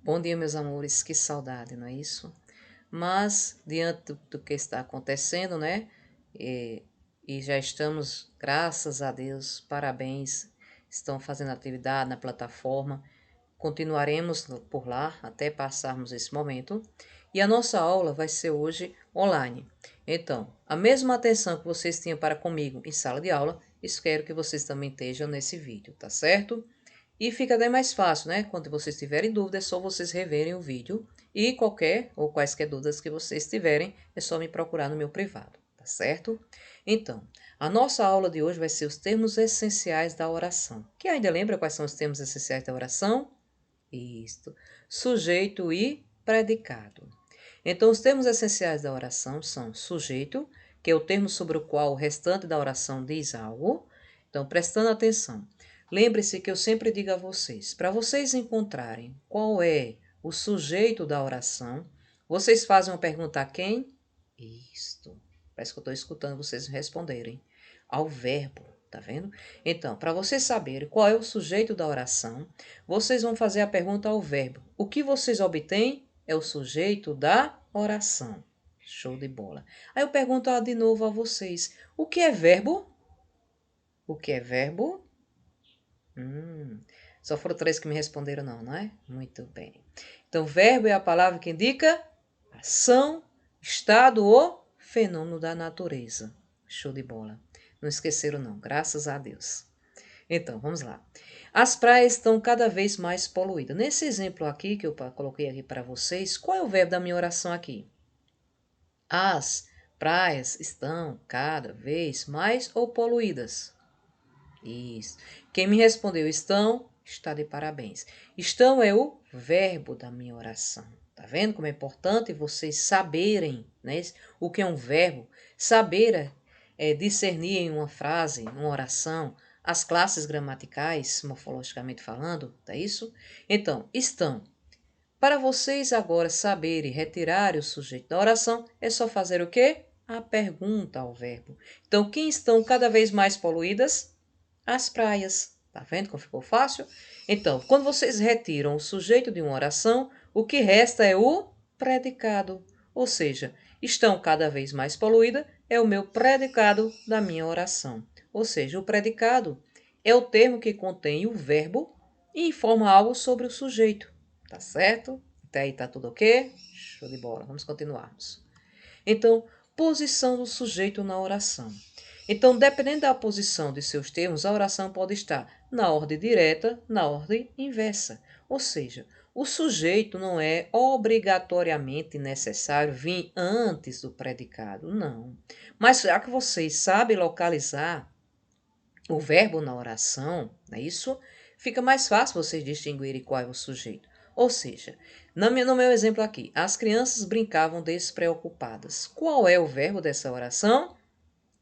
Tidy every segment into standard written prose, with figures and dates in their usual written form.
Bom dia, meus amores, que saudade, não é isso? Mas, diante do que está acontecendo, né? E, e já estamos, graças a Deus, parabéns, estão fazendo atividade na plataforma. Continuaremos por lá até passarmos esse momento. E a nossa aula vai ser hoje online. Então, a mesma atenção que vocês tinham para comigo em sala de aula, espero que vocês também estejam nesse vídeo, tá certo? E fica até mais fácil, né? Quando vocês tiverem dúvida, é só vocês reverem o vídeo. E qualquer ou quaisquer dúvidas que vocês tiverem, é só me procurar no meu privado, tá certo? Então, a nossa aula de hoje vai ser os termos essenciais da oração. Quem ainda lembra quais são os termos essenciais da oração? Isto. Sujeito e predicado. Então, os termos essenciais da oração são sujeito, que é o termo sobre o qual o restante da oração diz algo. Então, prestando atenção. Lembre-se que eu sempre digo a vocês, para vocês encontrarem qual é o sujeito da oração, vocês fazem uma pergunta a quem? Isto. Parece que eu estou escutando vocês responderem. Ao verbo, tá vendo? Então, para vocês saberem qual é o sujeito da oração, vocês vão fazer a pergunta ao verbo. O que vocês obtêm é o sujeito da oração. Show de bola. Aí eu pergunto de novo a vocês: o que é verbo? O que é verbo? Só foram três que me responderam não é? Muito bem. Então, verbo é a palavra que indica ação, estado ou fenômeno da natureza. Show de bola. Não esqueceram não, graças a Deus. Então, vamos lá. As praias estão cada vez mais poluídas. Nesse exemplo aqui que eu coloquei aqui para vocês, qual é o verbo da minha oração aqui? As praias estão cada vez mais ou poluídas? Isso. Quem me respondeu estão, está de parabéns. Estão é o verbo da minha oração. Tá vendo como é importante vocês saberem, né, o que é um verbo? Saber discernir em uma frase, uma oração, as classes gramaticais, morfologicamente falando, tá isso? Então, estão. Para vocês agora saberem retirar o sujeito da oração, é só fazer o quê? A pergunta ao verbo. Então, quem estão cada vez mais poluídas? As praias. Tá vendo como ficou fácil? Então, quando vocês retiram o sujeito de uma oração, o que resta é o predicado. Ou seja, estão cada vez mais poluídas é o meu predicado da minha oração. Ou seja, o predicado é o termo que contém o verbo e informa algo sobre o sujeito. Tá certo? Até aí tá tudo ok? Show de bola. Vamos continuarmos. Então, posição do sujeito na oração. Então, dependendo da posição de seus termos, a oração pode estar na ordem direta, na ordem inversa. Ou seja, o sujeito não é obrigatoriamente necessário vir antes do predicado, não. Mas já que vocês sabem localizar o verbo na oração, não é isso? Fica mais fácil vocês distinguirem qual é o sujeito. Ou seja, no meu exemplo aqui, as crianças brincavam despreocupadas. Qual é o verbo dessa oração?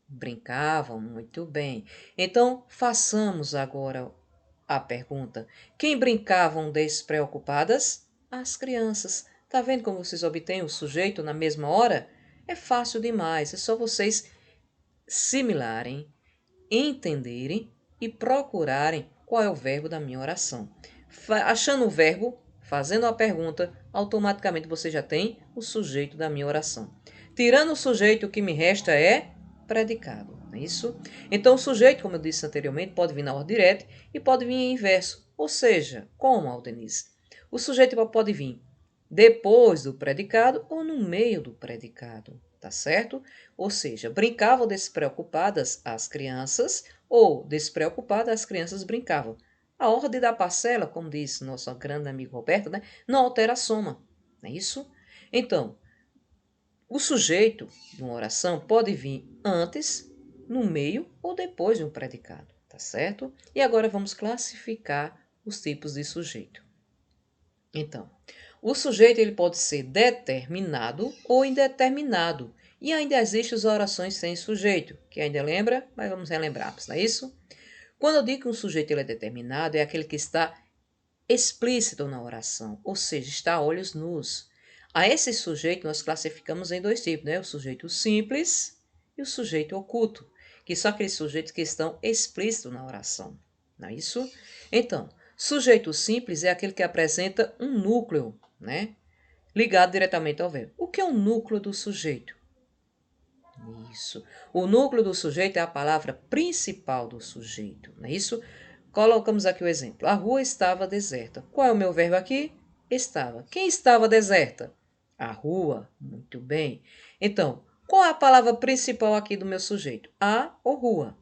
Brincavam, muito bem. Então, façamos agora a pergunta: quem brincavam despreocupadas? As crianças. Tá vendo como vocês obtêm o sujeito na mesma hora? É fácil demais, é só vocês similarem, entenderem e procurarem qual é o verbo da minha oração. Achando o verbo, fazendo a pergunta, automaticamente você já tem o sujeito da minha oração. Tirando o sujeito, o que me resta é predicado, não é isso? Então, o sujeito, como eu disse anteriormente, pode vir na ordem direta e pode vir em inverso. Ou seja, como, Aldenise? O sujeito pode vir depois do predicado ou no meio do predicado, tá certo? Ou seja, brincavam despreocupadas as crianças ou despreocupadas as crianças brincavam. A ordem da parcela, como disse nosso grande amigo Roberto, né, não altera a soma, não é isso? Então, o sujeito de uma oração pode vir antes, no meio ou depois de um predicado, tá certo? E agora vamos classificar os tipos de sujeito. Então, o sujeito ele pode ser determinado ou indeterminado. E ainda existem as orações sem sujeito, que ainda lembra, mas vamos relembrar, não é isso? Quando eu digo que um sujeito ele é determinado, é aquele que está explícito na oração, ou seja, está a olhos nus. A esse sujeito nós classificamos em dois tipos, né? O sujeito simples e o sujeito oculto, que são aqueles sujeitos que estão explícitos na oração, não é isso? Então, Sujeito simples é aquele que apresenta um núcleo, né? Ligado diretamente ao verbo. O que é o núcleo do sujeito? Isso. O núcleo do sujeito é a palavra principal do sujeito, não é isso? Colocamos aqui o exemplo. A rua estava deserta. Qual é o meu verbo aqui? Estava. Quem estava deserta? A rua. Muito bem. Então, qual é a palavra principal aqui do meu sujeito? A ou rua?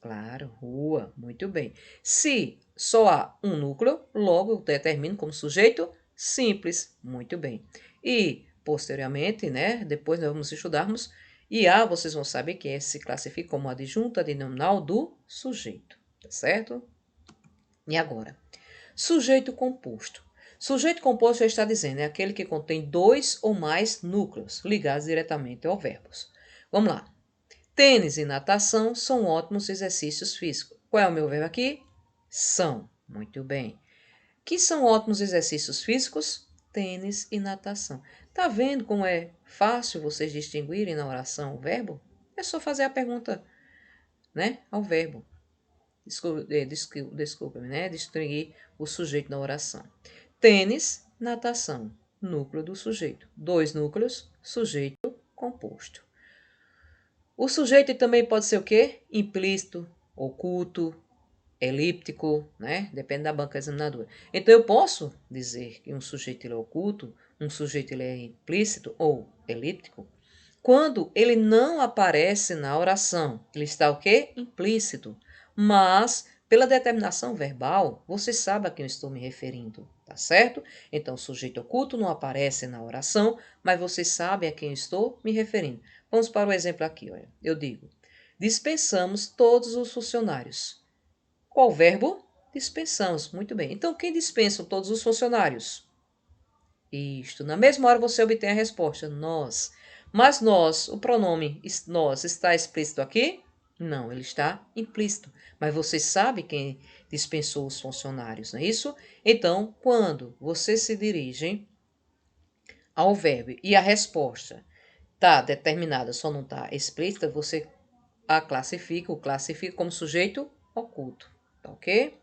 Claro, rua. Muito bem. Se só há um núcleo, logo eu determino como sujeito simples. Muito bem. E, posteriormente, né, depois nós vamos estudarmos, e a vocês vão saber que se classifica como adjunto adnominal do sujeito. Tá certo? E agora? Sujeito composto. Sujeito composto já está dizendo, é aquele que contém dois ou mais núcleos ligados diretamente ao verbo. Vamos lá. Tênis e natação são ótimos exercícios físicos. Qual é o meu verbo aqui? São. Muito bem. Que são ótimos exercícios físicos? Tênis e natação. Tá vendo como é fácil vocês distinguirem na oração o verbo? É só fazer a pergunta, né, ao verbo. Desculpa-me, né? Distinguir o sujeito na oração. Tênis, natação. Núcleo do sujeito. Dois núcleos, sujeito composto. O sujeito também pode ser o quê? Implícito, oculto, elíptico, né? Depende da banca examinadora. Então, eu posso dizer que um sujeito ele é oculto, um sujeito ele é implícito ou elíptico, quando ele não aparece na oração. Ele está o quê? Implícito. Mas, pela determinação verbal, você sabe a quem eu estou me referindo, tá certo? Então, o sujeito oculto não aparece na oração, mas você sabe a quem eu estou me referindo. Vamos para o exemplo aqui, olha. Eu digo, dispensamos todos os funcionários. Qual verbo? Dispensamos. Muito bem. Então, quem dispensa todos os funcionários? Isto. Na mesma hora você obtém a resposta. Nós. Mas nós, o pronome nós está explícito aqui? Não, ele está implícito. Mas você sabe quem dispensou os funcionários, não é isso? Então, quando você se dirige ao verbo e a resposta está determinada, só não está explícita, você a classifica, o classifica como sujeito oculto, tá ok?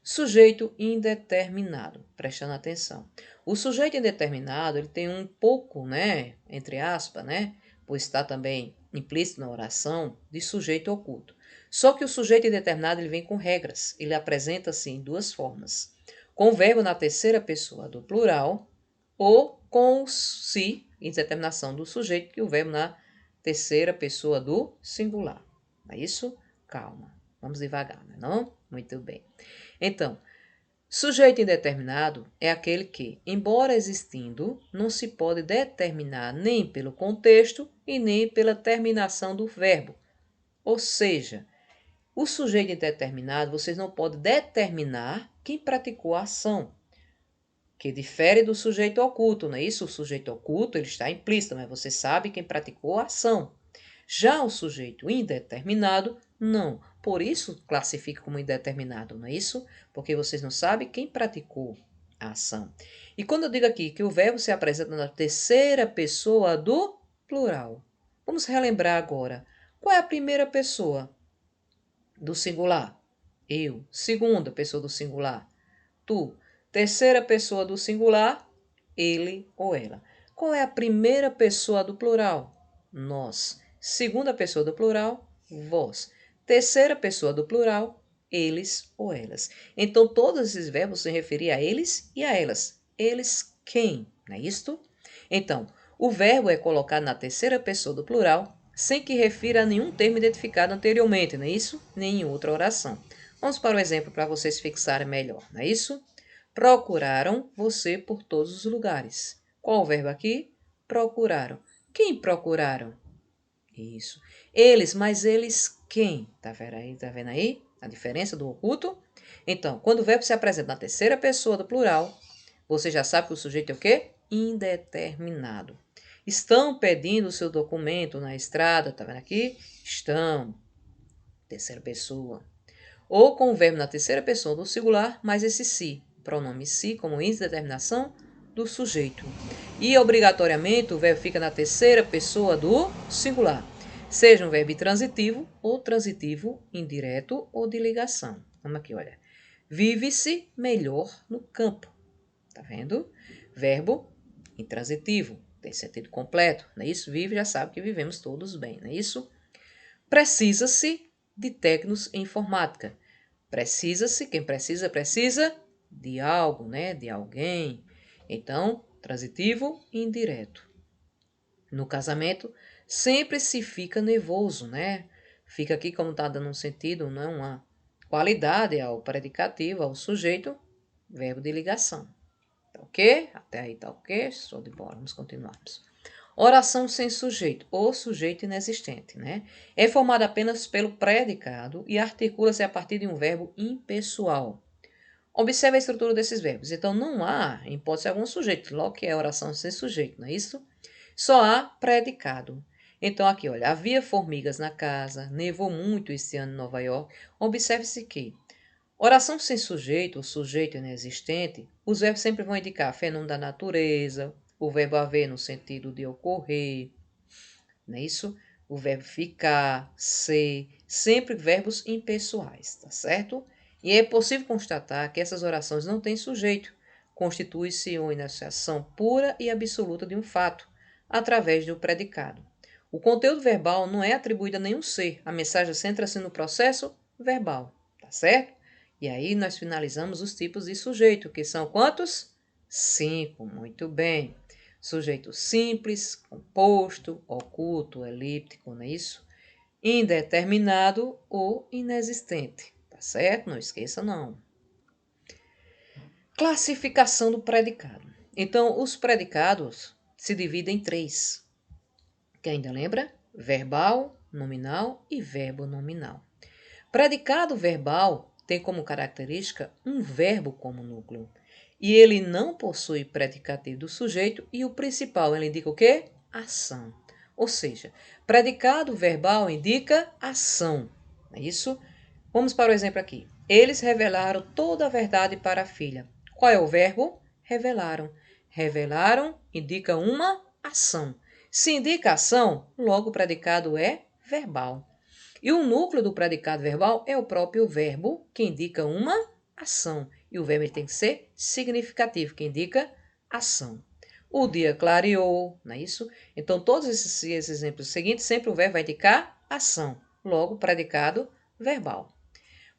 Sujeito indeterminado, prestando atenção. O sujeito indeterminado, ele tem um pouco, né, entre aspas, né, pois está também implícito na oração, de sujeito oculto. Só que o sujeito indeterminado, ele vem com regras. Ele apresenta-se em duas formas. Com o verbo na terceira pessoa do plural ou com o si, indeterminação do sujeito, que é o verbo na terceira pessoa do singular. É isso? Calma. Vamos devagar, não é não? Muito bem. Então, sujeito indeterminado é aquele que, embora existindo, não se pode determinar nem pelo contexto e nem pela terminação do verbo. Ou seja, o sujeito indeterminado vocês não podem determinar quem praticou a ação, que difere do sujeito oculto, não é isso? O sujeito oculto ele está implícito, mas você sabe quem praticou a ação. Já o sujeito indeterminado, não. Por isso classifica como indeterminado, não é isso? Porque vocês não sabem quem praticou a ação. E quando eu digo aqui que o verbo se apresenta na terceira pessoa do plural, vamos relembrar agora. Qual é a primeira pessoa do singular? Eu. Segunda pessoa do singular? Tu. Terceira pessoa do singular? Ele ou ela. Qual é a primeira pessoa do plural? Nós. Segunda pessoa do plural? Vós. Terceira pessoa do plural? Eles ou elas. Então, todos esses verbos se referem a eles e a elas. Eles quem? Não é isto? Então, o verbo é colocado na terceira pessoa do plural sem que refira a nenhum termo identificado anteriormente, não é isso? Nem em outra oração. Vamos para o exemplo para vocês fixarem melhor, não é isso? Procuraram você por todos os lugares. Qual o verbo aqui? Procuraram. Quem procuraram? Isso. Eles, mas eles quem? Tá vendo aí a diferença do oculto? Então, quando o verbo se apresenta na terceira pessoa do plural, você já sabe que o sujeito é o quê? Indeterminado. Estão pedindo o seu documento na estrada, tá vendo aqui? Estão. Terceira pessoa. Ou com o verbo na terceira pessoa do singular, mais esse si. Pronome si como indeterminação do sujeito. E obrigatoriamente o verbo fica na terceira pessoa do singular. Seja um verbo transitivo ou transitivo indireto ou de ligação. Vamos aqui, olha. Vive-se melhor no campo. Tá vendo? Verbo intransitivo, tem sentido completo, não é isso? Vive, já sabe que vivemos todos bem, não é isso? Precisa-se de técnicos em informática. Precisa-se, quem precisa, precisa de algo, né? De alguém. Então, transitivo e indireto. No casamento, sempre se fica nervoso, né? Fica aqui como está dando um sentido, não uma qualidade ao predicativo, ao sujeito, verbo de ligação. Tá ok? Até aí tá ok? Show de bola. Vamos continuarmos. Oração sem sujeito ou sujeito inexistente, né? É formada apenas pelo predicado e articula-se a partir de um verbo impessoal. Observe a estrutura desses verbos. Então, não há, em hipótese algum, sujeito. Logo que é oração sem sujeito, não é isso? Só há predicado. Então, aqui, olha, havia formigas na casa, nevou muito este ano em Nova York. Observe-se que oração sem sujeito ou sujeito inexistente, os verbos sempre vão indicar fenômeno da natureza, o verbo haver no sentido de ocorrer, não é isso? O verbo ficar, ser, sempre verbos impessoais, tá certo? E é possível constatar que essas orações não têm sujeito, constitui-se uma enunciação pura e absoluta de um fato, através do predicado. O conteúdo verbal não é atribuído a nenhum ser, a mensagem centra-se no processo verbal, tá certo? E aí nós finalizamos os tipos de sujeito, que são quantos? 5, muito bem. Sujeito simples, composto, oculto, elíptico, não é isso? Indeterminado ou inexistente, tá certo? Não esqueça não. Classificação do predicado. Então, os predicados se dividem em 3. Quem ainda lembra? Verbal, nominal e verbo nominal. Predicado verbal tem como característica um verbo como núcleo. E ele não possui predicativo do sujeito e o principal, ele indica o quê? Ação. Ou seja, predicado verbal indica ação. Não é isso? Vamos para o exemplo aqui. Eles revelaram toda a verdade para a filha. Qual é o verbo? Revelaram. Revelaram indica uma ação. Se indica ação, logo o predicado é verbal. E o núcleo do predicado verbal é o próprio verbo, que indica uma ação. E o verbo tem que ser significativo, que indica ação. O dia clareou, não é isso? Então, todos esses exemplos seguintes, sempre o verbo vai indicar ação. Logo, predicado verbal.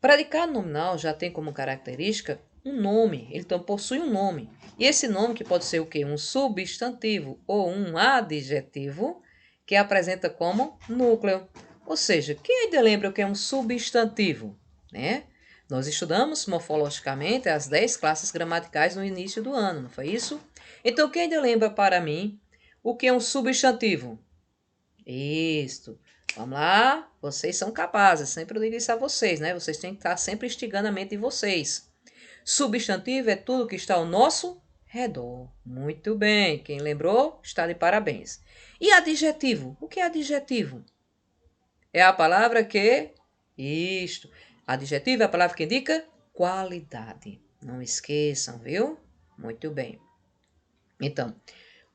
Predicado nominal já tem como característica um nome, ele então possui um nome. E esse nome que pode ser o quê? Um substantivo ou um adjetivo que apresenta como núcleo. Ou seja, quem ainda lembra o que é um substantivo? Né? Nós estudamos morfologicamente as 10 classes gramaticais no início do ano, não foi isso? Então, quem ainda lembra para mim o que é um substantivo? Isto. Vamos lá, vocês são capazes, sempre eu digo isso a vocês, né? Vocês têm que estar sempre instigando a mente de vocês. Substantivo é tudo que está ao nosso redor. Muito bem, quem lembrou está de parabéns. E adjetivo? O que é adjetivo? É a palavra que... Isto. Adjetivo é a palavra que indica qualidade. Não esqueçam, viu? Muito bem. Então,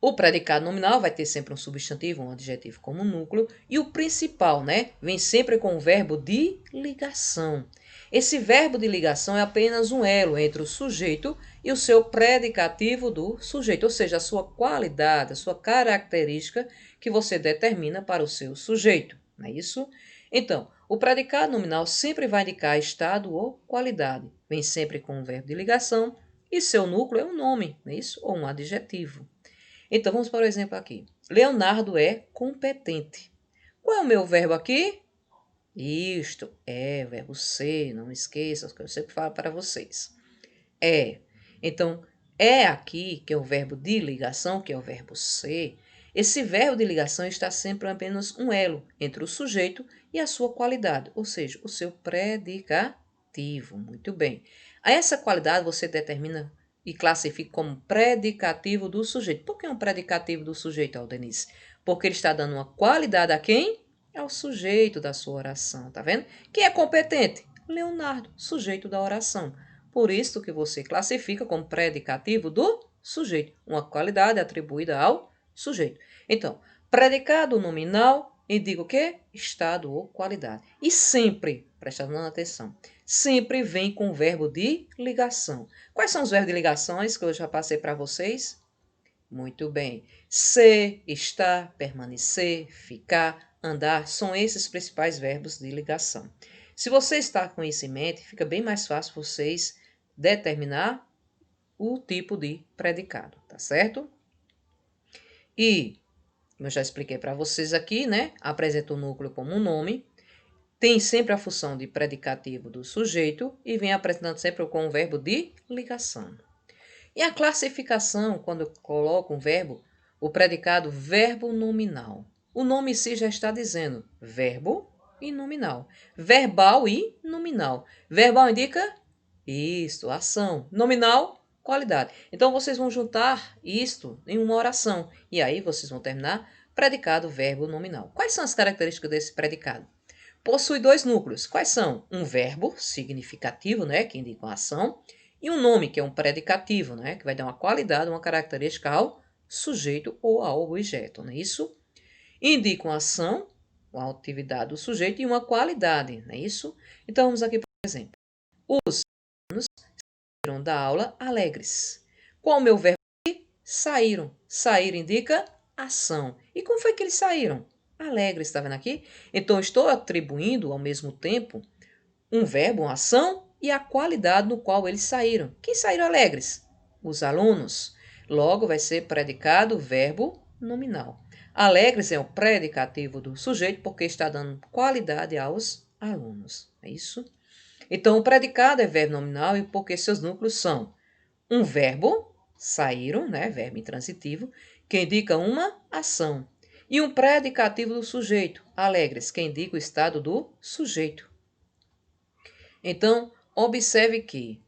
o predicado nominal vai ter sempre um substantivo, um adjetivo como núcleo, e o principal, né, vem sempre com o verbo de ligação. Esse verbo de ligação é apenas um elo entre o sujeito e o seu predicativo do sujeito, ou seja, a sua qualidade, a sua característica que você determina para o seu sujeito, não é isso? Então, o predicado nominal sempre vai indicar estado ou qualidade, vem sempre com o verbo de ligação e seu núcleo é um nome, não é isso? Ou um adjetivo. Então, vamos para o exemplo aqui. Leonardo é competente. Qual é o meu verbo aqui? Isto é verbo ser, não esqueça, que eu sempre falo para vocês. É. Então, é aqui, que é o verbo de ligação, que é o verbo ser. Esse verbo de ligação está sempre apenas um elo entre o sujeito e a sua qualidade, ou seja, o seu predicativo. Muito bem. A essa qualidade você determina e classifica como predicativo do sujeito. Por que um predicativo do sujeito, Aldenice? Porque ele está dando uma qualidade a quem? Ao sujeito da sua oração, tá vendo? Quem é competente? Leonardo, sujeito da oração. Por isso que você classifica como predicativo do sujeito, uma qualidade atribuída ao sujeito. Então, predicado nominal indica o quê? Estado ou qualidade. E sempre prestando atenção, sempre vem com o verbo de ligação. Quais são os verbos de ligações que eu já passei para vocês? Muito bem. Ser, estar, permanecer, ficar, andar, são esses principais verbos de ligação. Se você está com isso em mente, fica bem mais fácil vocês determinar o tipo de predicado, tá certo? E, como eu já expliquei para vocês aqui, né? Apresenta o núcleo como um nome, tem sempre a função de predicativo do sujeito e vem apresentando sempre com o verbo de ligação. E a classificação, quando eu coloco um verbo, o predicado verbo nominal. O nome em si já está dizendo verbo e nominal. Verbal e nominal. Verbal indica isto, ação. Nominal, qualidade. Então vocês vão juntar isto em uma oração. E aí vocês vão terminar predicado verbo nominal. Quais são as características desse predicado? Possui dois núcleos. Quais são? Um verbo significativo, né, que indica uma ação, e um nome, que é um predicativo, né, que vai dar uma qualidade, uma característica ao sujeito ou ao objeto, não é isso? Indica uma ação, uma atividade do sujeito e uma qualidade, não é isso? Então vamos aqui, por exemplo. Os alunos saíram da aula alegres. Qual o meu verbo aqui? Saíram. Sair indica ação. E como foi que eles saíram? Alegres, está vendo aqui? Então, estou atribuindo ao mesmo tempo um verbo, uma ação e a qualidade no qual eles saíram. Quem saíram alegres? Os alunos. Logo, vai ser predicado verbo nominal. Alegres é o predicativo do sujeito porque está dando qualidade aos alunos. É isso? Então, o predicado é verbo nominal e porque seus núcleos são um verbo, saíram, né, verbo intransitivo, que indica uma ação, e um predicativo do sujeito, alegres, que indica o estado do sujeito. Então, observe que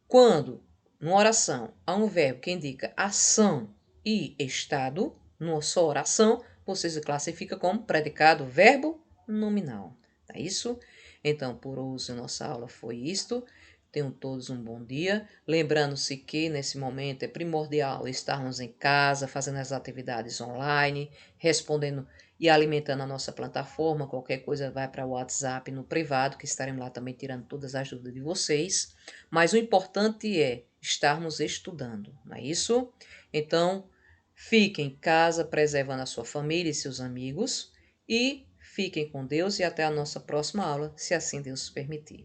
quando numa oração há um verbo que indica ação e estado, numa só oração, você se classifica como predicado verbo nominal. É isso? Então, por hoje, nossa aula foi isto. Tenham todos um bom dia. Lembrando-se que nesse momento é primordial estarmos em casa, fazendo as atividades online, respondendo e alimentando a nossa plataforma. Qualquer coisa vai para o WhatsApp no privado, que estaremos lá também tirando todas as dúvidas de vocês. Mas o importante é estarmos estudando, não é isso? Então, fique em casa, preservando a sua família e seus amigos. E fiquem com Deus e até a nossa próxima aula, se assim Deus permitir.